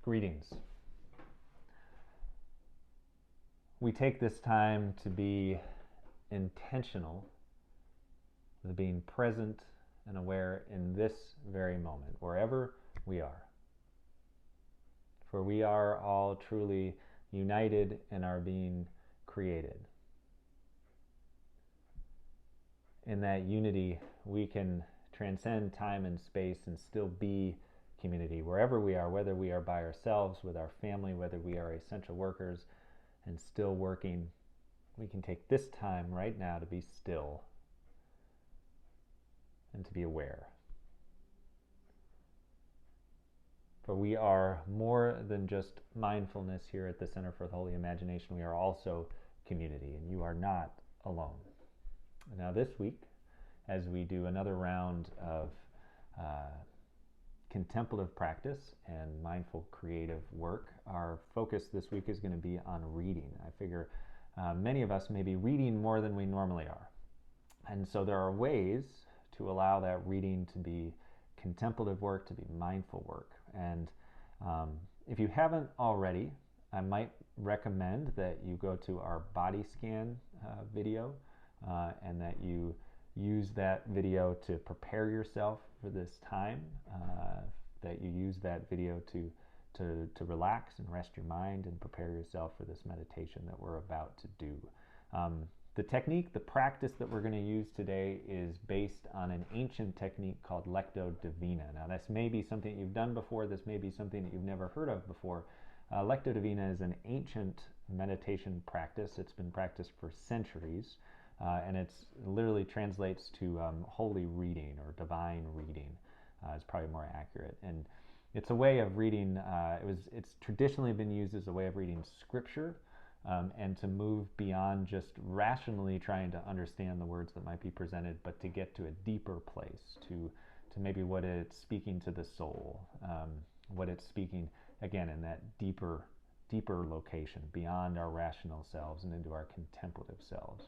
Greetings. We take this time to be intentional with being present and aware in this very moment, wherever we are. For we are all truly united in our being created. In that unity, we can transcend time and space and still be community wherever we are, whether we are by ourselves, with our family, whether we are essential workers and still working. We can take this time right now to be still and to be aware. For we are more than just mindfulness here at the Center for the Holy Imagination. We are also community, and you are not alone. Now this week, as we do another round of contemplative practice and mindful creative work, our focus this week is going to be on reading. I figure many of us may be reading more than we normally are. And so there are ways to allow that reading to be contemplative work, to be mindful work. And if you haven't already, I might recommend that you go to our body scan video and that you use that video to prepare yourself for this time, that you use that video to relax and rest your mind and prepare yourself for this meditation that we're about to do. The technique, the practice that we're going to use today is based on an ancient technique called Lectio Divina. Now this may be something you've done before, this may be something that you've never heard of before. Lectio Divina is an ancient meditation practice. It's been practiced for centuries. And it literally translates to holy reading or divine reading is probably more accurate. And it's a way of reading, it's traditionally been used as a way of reading scripture and to move beyond just rationally trying to understand the words that might be presented, but to get to a deeper place, to maybe what it's speaking to the soul, what it's speaking, again, in that deeper location, beyond our rational selves and into our contemplative selves.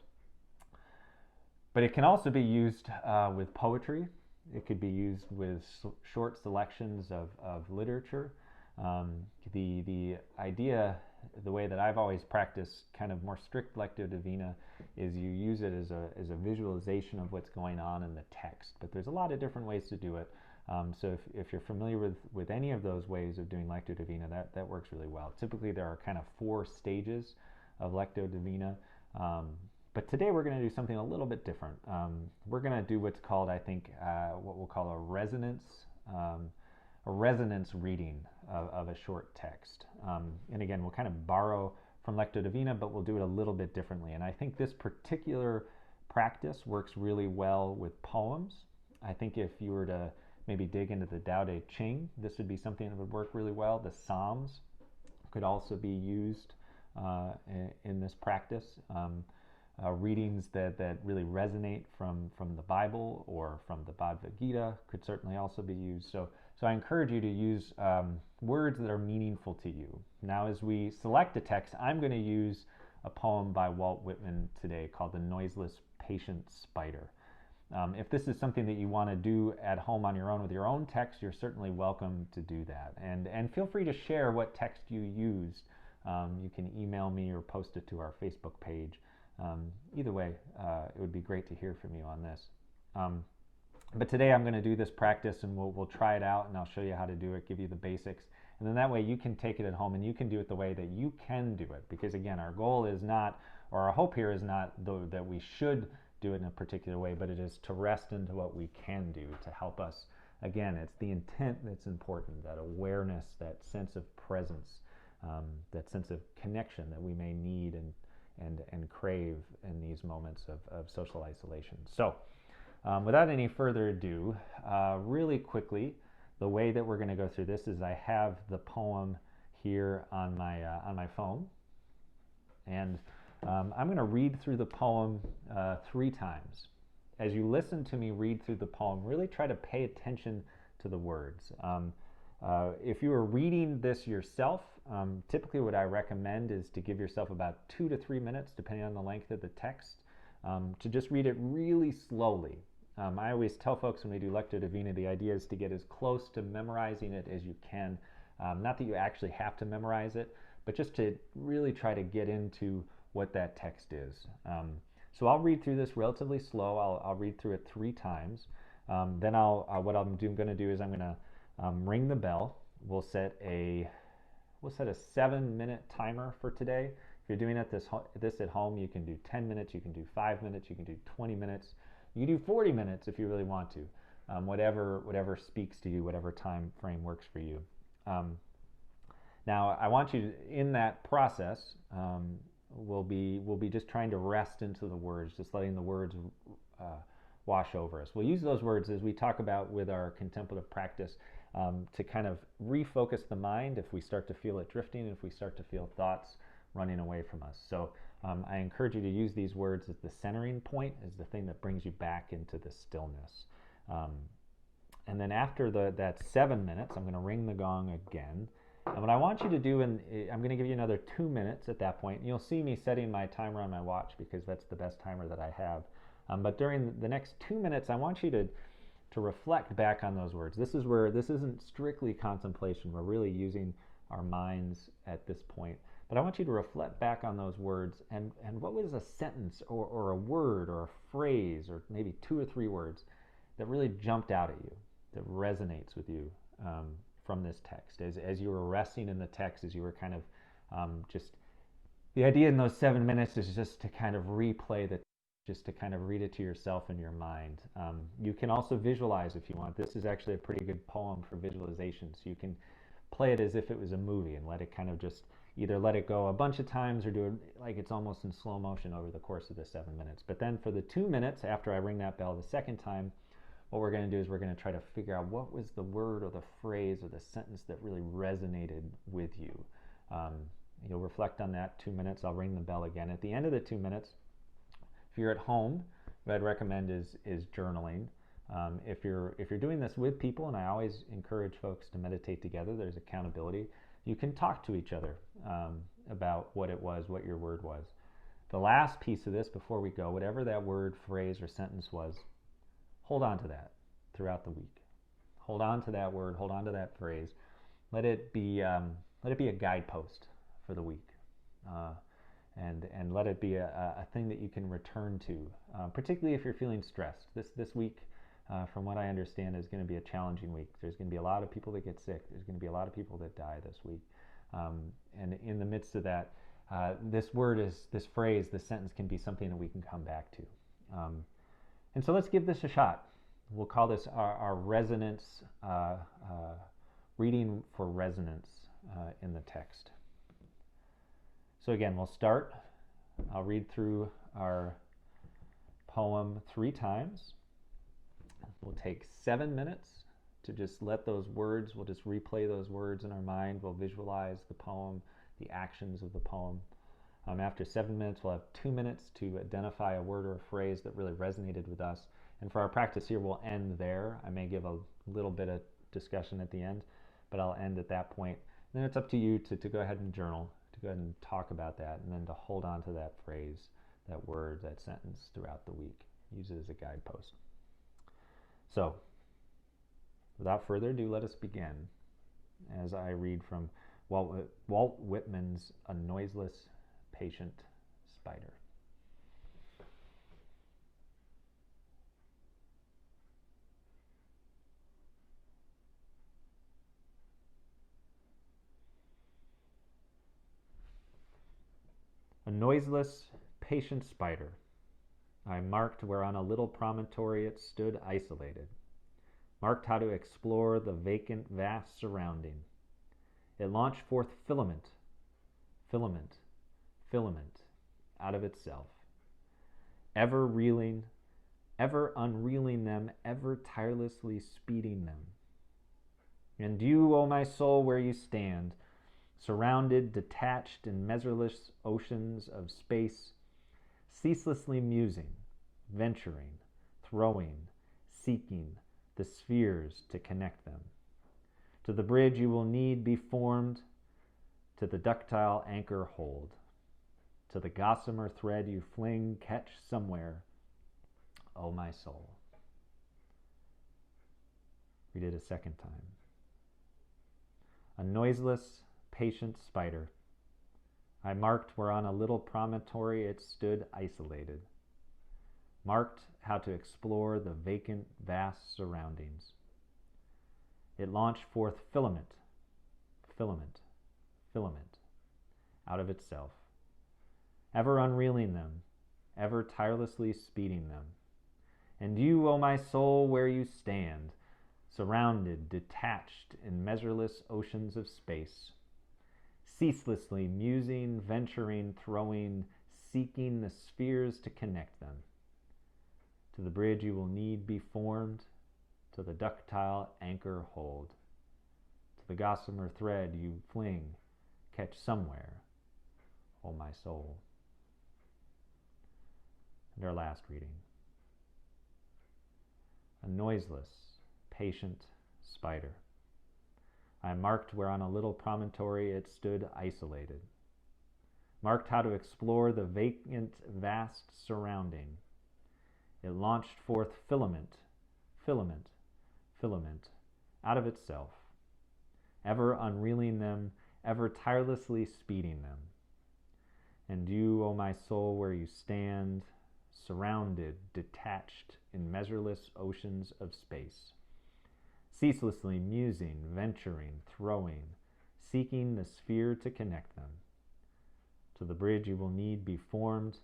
But it can also be used with poetry. It could be used with short selections of literature. The idea, the way that I've always practiced kind of more strict Lectio Divina, is you use it as a visualization of what's going on in the text. But there's a lot of different ways to do it. So if you're familiar with any of those ways of doing Lectio Divina, that works really well. Typically there are kind of 4 stages of Lectio Divina. But today we're going to do something a little bit different. We're going to do what's called, I think, what we'll call a resonance reading of a short text. And again, we'll kind of borrow from Lectio Divina, but we'll do it a little bit differently. And I think this particular practice works really well with poems. I think if you were to maybe dig into the Tao Te Ching, this would be something that would work really well. The Psalms could also be used in this practice. Readings that really resonate from the Bible or from the Bhagavad Gita could certainly also be used. So I encourage you to use words that are meaningful to you. Now, as we select a text, I'm going to use a poem by Walt Whitman today called The Noiseless Patient Spider. If this is something that you want to do at home on your own with your own text, you're certainly welcome to do that. And feel free to share what text you used. You can email me or post it to our Facebook page. Either way, it would be great to hear from you on this. But today I'm going to do this practice and we'll try it out and I'll show you how to do it, give you the basics. And then that way you can take it at home and you can do it the way that you can do it. Because again, our goal is not, or our hope here is not that we should do it in a particular way, but it is to rest into what we can do to help us. Again, it's the intent that's important, that awareness, that sense of presence, that sense of connection that we may need and crave in these moments of social isolation. So without any further ado, really quickly, the way that we're going to go through this is I have the poem here on my phone, and I'm going to read through the poem 3 times. As you listen to me read through the poem, really try to pay attention to the words. If you are reading this yourself, typically what I recommend is to give yourself about 2 to 3 minutes, depending on the length of the text, to just read it really slowly. I always tell folks when we do Lectio Divina, the idea is to get as close to memorizing it as you can Not that you actually have to memorize it, but just to really try to get into what that text is. So I'll read through this relatively slow. I'll read through it 3 times. Then what I'm going to do is I'm going to ring the bell. We'll set a 7-minute timer for today. If you're doing this at home, you can do 10 minutes, you can do 5 minutes, you can do 20 minutes, you can do 40 minutes if you really want to. Whatever speaks to you, whatever time frame works for you. Now, I want you to, in that process, we'll be just trying to rest into the words, just letting the words wash over us. We'll use those words as we talk about with our contemplative practice to kind of refocus the mind if we start to feel it drifting, if we start to feel thoughts running away from us. So I encourage you to use these words as the centering point, as the thing that brings you back into the stillness. And then after that 7 minutes, I'm going to ring the gong again. And what I want you to do, and I'm going to give you another 2 minutes at that point. You'll see me setting my timer on my watch because that's the best timer that I have. But during the next 2 minutes, I want you to reflect back on those words. This isn't strictly contemplation. We're really using our minds at this point. But I want you to reflect back on those words and what was a sentence or a word or a phrase or maybe 2 or 3 words that really jumped out at you, that resonates with you from this text. As you were resting in the text, as you were kind of just, the idea in those 7 minutes is just to kind of replay just to kind of read it to yourself in your mind. You can also visualize if you want. This is actually a pretty good poem for visualization. So you can play it as if it was a movie and let it kind of just either let it go a bunch of times or do it like it's almost in slow motion over the course of the 7 minutes. But then for the 2 minutes after I ring that bell the second time, what we're going to do is we're going to try to figure out what was the word or the phrase or the sentence that really resonated with you. You'll reflect on that 2 minutes. I'll ring the bell again. At the end of the 2 minutes, if you're at home, what I'd recommend is journaling. If you're doing this with people, and I always encourage folks to meditate together, there's accountability. You can talk to each other about what it was, what your word was. The last piece of this before we go, whatever that word, phrase, or sentence was, hold on to that throughout the week. Hold on to that word, hold on to that phrase. Let it be a guidepost for the week. And let it be a thing that you can return to, particularly if you're feeling stressed. This week, from what I understand, is going to be a challenging week. There's going to be a lot of people that get sick. There's going to be a lot of people that die this week. And in the midst of that, this phrase, this sentence can be something that we can come back to. And so let's give this a shot. We'll call this our resonance, reading for resonance in the text. So again, we'll start. I'll read through our poem 3 times. We'll take 7 minutes to just let those words, we'll just replay those words in our mind. We'll visualize the poem, the actions of the poem. After 7 minutes, we'll have 2 minutes to identify a word or a phrase that really resonated with us. And for our practice here, we'll end there. I may give a little bit of discussion at the end, but I'll end at that point. And then it's up to you to go ahead and journal, to go ahead and talk about that, and then to hold on to that phrase, that word, that sentence throughout the week. Use it as a guidepost. So, without further ado, let us begin as I read from Walt Whitman's A Noiseless, Patient Spider. A noiseless, patient spider, I marked where on a little promontory it stood isolated, marked how to explore the vacant, vast surrounding. It launched forth filament, filament, filament out of itself, ever reeling, ever unreeling them, ever tirelessly speeding them. And you, O my soul, where you stand, surrounded, detached in measureless oceans of space, ceaselessly musing, venturing, throwing, seeking the spheres to connect them. To the bridge you will need be formed, to the ductile anchor hold, to the gossamer thread you fling catch somewhere, O my soul. Read it a second time. a noiseless, patient spider. I marked where on a little promontory it stood isolated. Marked how to explore the vacant, vast surroundings. It launched forth filament, filament, filament, out of itself, ever unreeling them, ever tirelessly speeding them. And you, O my soul, where you stand, surrounded, detached in measureless oceans of space, ceaselessly musing, venturing, throwing, seeking the spheres to connect them. To the bridge you will need be formed, to the ductile anchor hold. To the gossamer thread you fling, catch somewhere, O my soul. And our last reading. A noiseless, patient spider. I marked where on a little promontory it stood isolated. Marked how to explore the vacant, vast surrounding. It launched forth filament, filament, filament, out of itself, ever unreeling them, ever tirelessly speeding them. And you, O my soul, where you stand, surrounded, detached in measureless oceans of space, ceaselessly musing, venturing, throwing, seeking the sphere to connect them. To the bridge you will need be formed,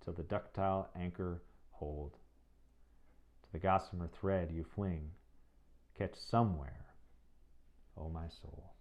till the ductile anchor hold. To the gossamer thread you fling, catch somewhere, O my soul.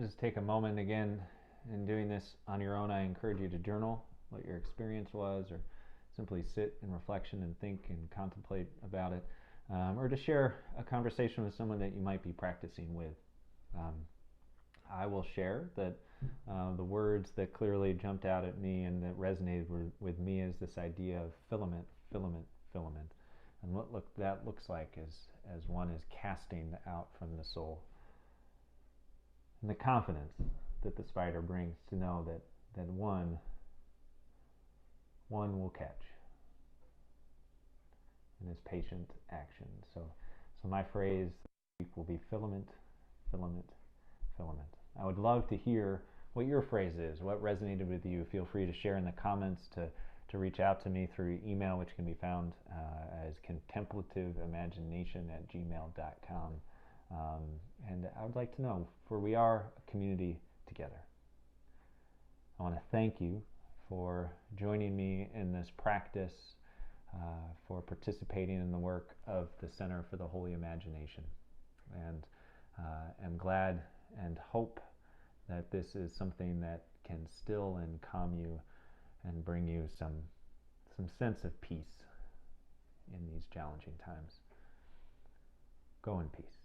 just take a moment again in doing this on your own. I encourage you to journal what your experience was, or simply sit in reflection and think and contemplate about it, or to share a conversation with someone that you might be practicing with. Um, I will share that the words that clearly jumped out at me and that resonated with me is this idea of filament, filament, filament, and what that looks like as one is casting out from the soul, and the confidence that the spider brings to know that one will catch in his patient action. So my phrase this week will be filament, filament, filament. I would love to hear what your phrase is, what resonated with you. Feel free to share in the comments, to reach out to me through email, which can be found as contemplativeimagination@gmail.com. And I would like to know, for we are a community together. I want to thank you for joining me in this practice, for participating in the work of the Center for the Holy Imagination. And am glad and hope that this is something that can still and calm you and bring you some sense of peace in these challenging times. Go in peace.